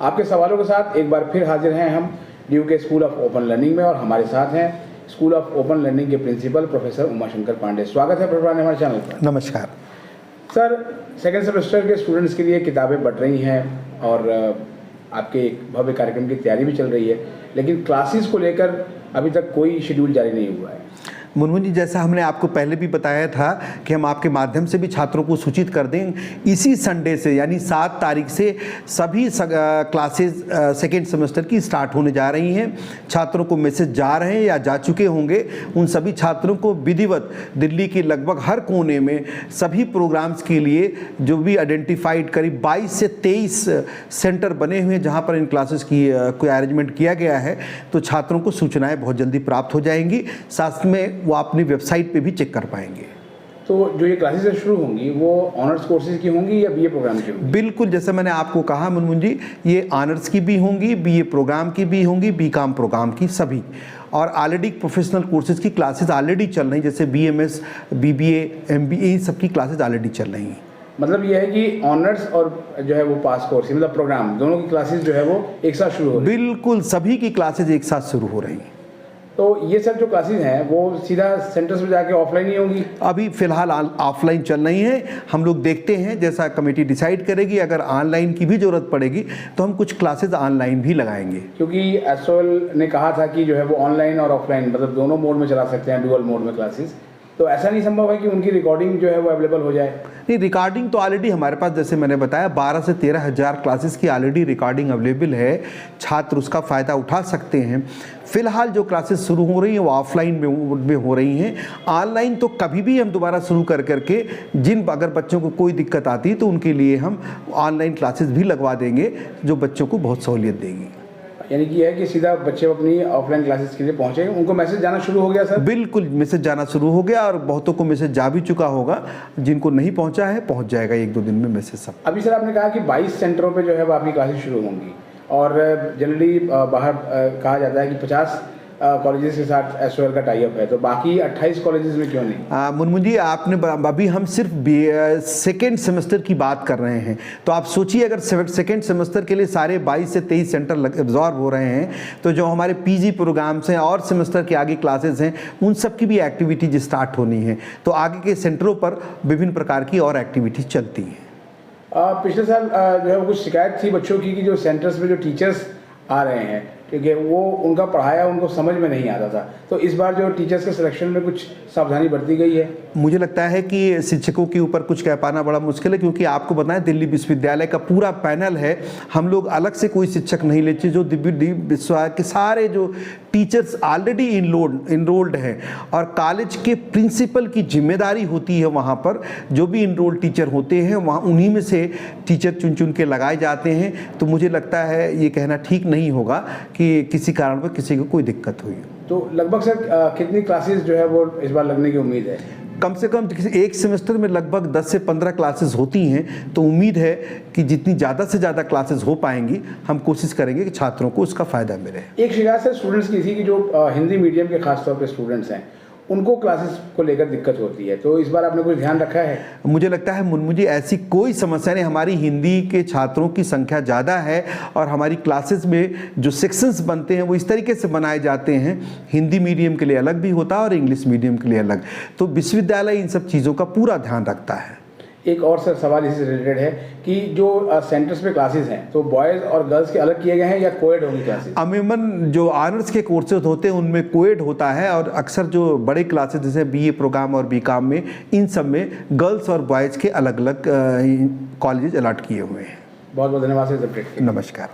आपके सवालों के साथ एक बार फिर हाजिर हैं हम ड्यू के स्कूल ऑफ ओपन लर्निंग में, और हमारे साथ हैं स्कूल ऑफ ओपन लर्निंग के प्रिंसिपल प्रोफेसर उमाशंकर पांडे। स्वागत है प्रोफेसर हमारे चैनल पर। नमस्कार सर। सेकेंड सेमेस्टर के स्टूडेंट्स के लिए किताबें बढ़ रही हैं और आपके एक भव्य कार्यक्रम की तैयारी भी चल रही है, लेकिन क्लासेस को लेकर अभी तक कोई शेड्यूल जारी नहीं हुआ है। मुनमुन जी, जैसा हमने आपको पहले भी बताया था कि हम आपके माध्यम से भी छात्रों को सूचित कर दें, इसी संडे से यानी 7 तारीख से सभी क्लासेस सेकेंड सेमेस्टर की स्टार्ट होने जा रही हैं। छात्रों को मैसेज जा रहे हैं या जा चुके होंगे। उन सभी छात्रों को विधिवत दिल्ली के लगभग हर कोने में सभी प्रोग्राम्स के लिए जो भी आइडेंटिफाइड करीब 22 से 23 सेंटर बने हुए हैं जहाँ पर इन क्लासेस की कोई अरेंजमेंट किया गया है, तो छात्रों को सूचनाएँ बहुत जल्दी प्राप्त हो जाएंगी। साथ में वो अपनी वेबसाइट पे भी चेक कर पाएंगे। तो जो ये क्लासेस शुरू होंगी वो ऑनर्स कोर्सेज की होंगी या बीए प्रोग्राम की होंगी? बिल्कुल, जैसे मैंने आपको कहा मुनमुन जी, ये ऑनर्स की भी होंगी, बीए प्रोग्राम की भी होंगी, बीकॉम प्रोग्राम की सभी। और ऑलरेडी प्रोफेशनल कोर्सेज की क्लासेस ऑलरेडी चल रही, जैसे बीएमएस, बीबीए, एमबीए, सब की क्लासेस ऑलरेडी चल रही हैं। मतलब ये है कि ऑनर्स और जो है वो पास कोर्स मतलब प्रोग्राम दोनों की क्लासेस जो है वो एक साथ शुरू हो रही है? बिल्कुल, सभी की क्लासेज एक साथ शुरू हो रही हैं। तो ये सब जो क्लासेस हैं वो सीधा सेंटर्स में जाके ऑफलाइन ही होंगी? अभी फिलहाल ऑफलाइन चल रही हैं। हम लोग देखते हैं जैसा कमेटी डिसाइड करेगी, अगर ऑनलाइन की भी ज़रूरत पड़ेगी तो हम कुछ क्लासेस ऑनलाइन भी लगाएंगे। क्योंकि एसओएल ने कहा था कि जो है वो ऑनलाइन और ऑफलाइन मतलब दोनों मोड में चला सकते हैं, डुअल मोड में क्लासेस। तो ऐसा नहीं संभव है कि उनकी रिकॉर्डिंग जो है वो अवेलेबल हो जाए? नहीं, रिकॉर्डिंग तो ऑलरेडी हमारे पास, जैसे मैंने बताया, 12 से 13 हज़ार क्लासेस की ऑलरेडी रिकॉर्डिंग अवेलेबल है। छात्र उसका फ़ायदा उठा सकते हैं। फिलहाल जो क्लासेस शुरू हो रही हैं वो ऑफलाइन में हो रही हैं। ऑनलाइन तो कभी भी हम दोबारा शुरू कर करके अगर बच्चों को कोई दिक्कत आती है तो उनके लिए हम ऑनलाइन क्लासेस भी लगवा देंगे, जो बच्चों को बहुत सहूलियत देगी। यानी कि है कि सीधा बच्चे अपनी ऑफलाइन क्लासेस के लिए पहुंचे, उनको मैसेज जाना शुरू हो गया? सर बिल्कुल, मैसेज जाना शुरू हो गया और बहुतों को मैसेज जा भी चुका होगा। जिनको नहीं पहुंचा है पहुंच जाएगा 1-2 दिन में मैसेज सब। अभी सर आपने कहा कि 22 सेंटरों पे जो है वो आपकी क्लासेस शुरू होंगी, और जनरली बाहर कहा जाता है कि 50 कॉलेजेस के साथ एसओएल का टाई अप है, तो बाकी 28 कॉलेजेस में क्यों नहीं? मुनमुन जी, आपने अभी हम सिर्फ सेकेंड सेमेस्टर की बात कर रहे हैं, तो आप सोचिए अगर सेकेंड सेमेस्टर के लिए सारे 22 से 23 सेंटर एब्जॉर्ब हो रहे हैं, तो जो हमारे पीजी प्रोग्राम्स हैं और सेमेस्टर के आगे क्लासेस हैं उन सब की भी एक्टिविटीज स्टार्ट होनी है। तो आगे के सेंटरों पर विभिन्न प्रकार की और एक्टिविटीज चलती हैं। पिछले साल जो है वो कुछ शिकायत थी बच्चों की कि जो सेंटर्स में जो टीचर्स आ रहे हैं, ठीक है, वो उनका पढ़ाया उनको समझ में नहीं आता था। तो इस बार जो टीचर्स के सिलेक्शन में कुछ सावधानी बरती गई है? मुझे लगता है कि शिक्षकों के ऊपर कुछ कह पाना बड़ा मुश्किल है, क्योंकि आपको बताएं दिल्ली विश्वविद्यालय का पूरा पैनल है। हम लोग अलग से कोई शिक्षक नहीं लेते, जो दिल्ली विश्वविद्यालय के सारे जो टीचर्स ऑलरेडी इनरोल्ड हैं, और कॉलेज के प्रिंसिपल की जिम्मेदारी होती है वहाँ पर जो भी इनरोल्ड टीचर होते हैं वहाँ उन्हीं में से टीचर चुन के लगाए जाते हैं। तो मुझे लगता है ये कहना ठीक नहीं होगा कि किसी कारण पर किसी को कोई दिक्कत हुई। तो लगभग सर कितनी क्लासेस जो है वो इस बार लगने की उम्मीद है? कम से कम एक सेमेस्टर में लगभग 10 से 15 क्लासेस होती हैं, तो उम्मीद है कि जितनी ज़्यादा से ज़्यादा क्लासेस हो पाएंगी हम कोशिश करेंगे कि छात्रों को उसका फ़ायदा मिले। एक शिकायत से स्टूडेंट्स की थी कि जो हिंदी मीडियम के खासतौर पर स्टूडेंट्स हैं उनको क्लासेस को लेकर दिक्कत होती है, तो इस बार आपने कुछ ध्यान रखा है? मुझे लगता है मुनमुन जी, ऐसी कोई समस्या नहीं। हमारी हिंदी के छात्रों की संख्या ज़्यादा है और हमारी क्लासेस में जो सेक्शंस बनते हैं वो इस तरीके से बनाए जाते हैं, हिंदी मीडियम के लिए अलग भी होता है और इंग्लिश मीडियम के लिए अलग। तो विश्वविद्यालय इन सब चीज़ों का पूरा ध्यान रखता है। एक और सर सवाल इसी से रिलेटेड है कि जो सेंटर्स पे क्लासेस हैं तो बॉयज़ और गर्ल्स के अलग किए गए हैं या कोएड होंगी क्लासेस? अमूमन जो ऑनर्स के कोर्सेज होते हैं उनमें कोएड होता है, और अक्सर जो बड़े क्लासेस जैसे बीए प्रोग्राम और बीकॉम में, इन सब में गर्ल्स और बॉयज़ के अलग अलग कॉलेजेस अलॉट किए हुए हैं। बहुत बहुत धन्यवाद सर। नमस्कार।